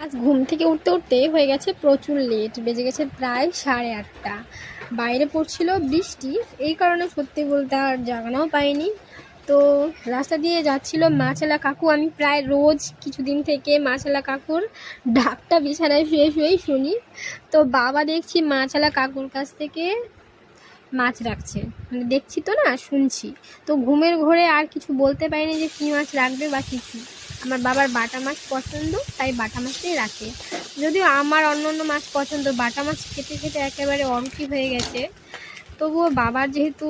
আজ ঘুম থেকে উঠতে উঠতে হয়ে গেছে প্রচুর লেট, বেজে গেছে প্রায় 8:30। বাইরে পড়ছিল বৃষ্টি, এই কারণে সত্যি বলতে আর জাগানোও পাইনি। তো রাস্তা দিয়ে যাচ্ছিল মাছালা কাকু। আমি প্রায় রোজ কিছুদিন থেকে মাছালা কাকুর ডাকটা বিছানায় শুয়ে শুয়েই শুনি। তো বাবা দেখছি মাছালা কাকুর কাছ থেকে মাছ রাখছে, মানে দেখছি তো না, শুনছি। তো ঘুমের ঘোরে আর কিছু বলতে পারিনি যে কী মাছ রাখবে বা কিছু। আমার বাবার বাটা মাছ পছন্দ, তাই বাটা মাছটাই রাখে। যদিও আমার অন্য অন্য মাছ পছন্দ, বাটা মাছ খেতে খেতে একেবারে অরুচি হয়ে গেছে। তবুও বাবার যেহেতু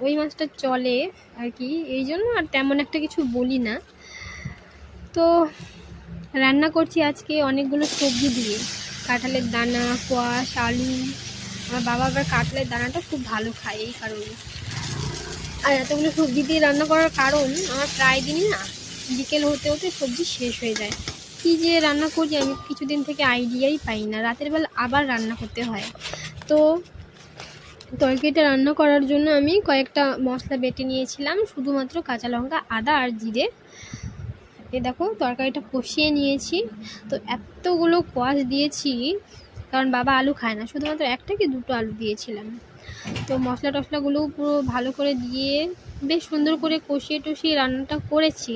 ওই মাছটা চলে আর কি, এই জন্য আর তেমন একটা কিছু বলি না। তো রান্না করছি আজকে অনেকগুলো সবজি দিয়ে, কাঁঠালের দানা, কোয়াশ, আলু। আমার বাবা আবার কাঁঠালের দানাটা খুব ভালো খায়, এই কারণে। আর এতগুলো সবজি দিয়ে রান্না করার কারণ, আমার প্রায় দিনই না বিকেল হতে হতে সবজি শেষ হয়ে যায়। কী যে রান্না করি আমি কিছুদিন থেকে আইডিয়াই পাই না, রাতের বেলা আবার রান্না করতে হয়। তো তরকারিটা রান্না করার জন্য আমি কয়েকটা মশলা বেটে নিয়েছিলাম, শুধুমাত্র কাঁচা লঙ্কা, আদা আর জিরে। এ দেখো তরকারিটা কষিয়ে নিয়েছি। তো এতগুলো কোয়াশ দিয়েছি কারণ বাবা আলু খায় না, শুধুমাত্র একটা কি দুটো আলু দিয়েছিলাম। তো মশলা টশলাগুলো পুরো ভালো করে দিয়ে বেশ সুন্দর করে কষিয়ে টষিয়ে রান্নাটা করেছি।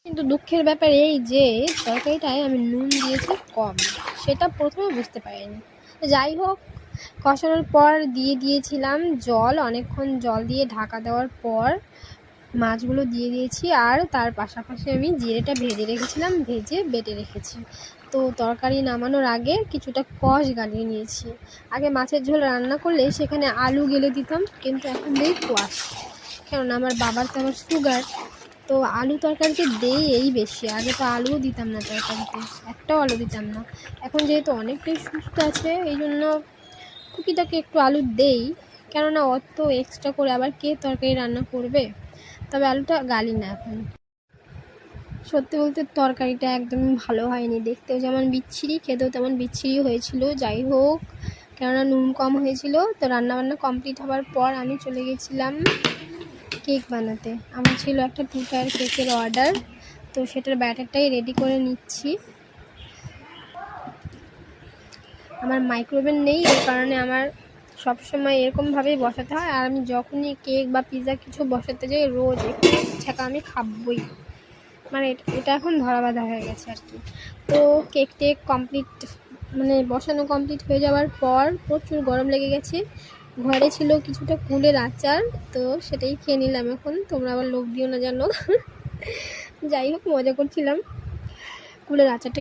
কিন্তু দুঃখের ব্যাপার এই যে তরকারিটায় আমি নুন দিয়েছি কম, সেটা প্রথমে বুঝতে পারিনি। যাই হোক, কষানোর পর দিয়েছিলাম জল। অনেকক্ষণ জল দিয়ে ঢাকা দেওয়ার পর মাছগুলো দিয়ে দিয়েছি, আর তার পাশাপাশি আমি জিরেটা ভেজে রেখেছিলাম, ভেজে বেটে রেখেছি। তো তরকারি নামানোর আগে কিছুটা কষ গালিয়ে নিয়েছি। আগে মাছের ঝোল রান্না করলে সেখানে আলু গেলে দিতাম, কিন্তু এখন দিই কোয়াশ, কেননা আমার বাবার তো আবার সুগার। তো আলু তরকারিতে দেই এই বেশি, আগে তো আলুও দিতাম না তরকারিতে, একটাও আলু দিতাম না। এখন যেহেতু অনেকটাই সুস্থ আছে, এই জন্য টুকিটাকি একটু আলু দেই, কেননা অত এক্সট্রা করে আবার কে তরকারি রান্না করবে। তবে আলুটা গালি না এখন। সত্যি বলতে তরকারিটা একদমই ভালো হয়নি, দেখতেও যেমন বিচ্ছিরি, খেতেও তেমন বিচ্ছিরি হয়েছিল। যাই হোক, কেননা নুন কম হয়েছিল। তো রান্নাবান্না কমপ্লিট হওয়ার পর আমি চলে গেছিলাম কেক বানাতে। আমার ছিল একটা 2 টায়ার কেকের অর্ডার, তো সেটার ব্যাটারটাই রেডি করে নিচ্ছি। আমার মাইক্রোওভেন নেই, এই কারণে আমার সবসময় এরকমভাবেই বসাতে হয়। আর আমি যখনই কেক বা পিৎজা কিছু বসাতে যাই, রোজ একটু ছ্যাঁকা আমি খাবই, মানে এটা এখন ধরা বাঁধা হয়ে গেছে আর কি। তো কেক টেক কমপ্লিট, মানে বসানো কমপ্লিট হয়ে যাওয়ার পর প্রচুর গরম লেগে গেছে। ঘরে ছিল কিছুটা কুলের আচার, তো সেটাই খেয়ে নিলাম। এখন তোমরা আবার লোভ দিও না জানো। যাই হোক, মজা করছিলাম। কুলের আচারটা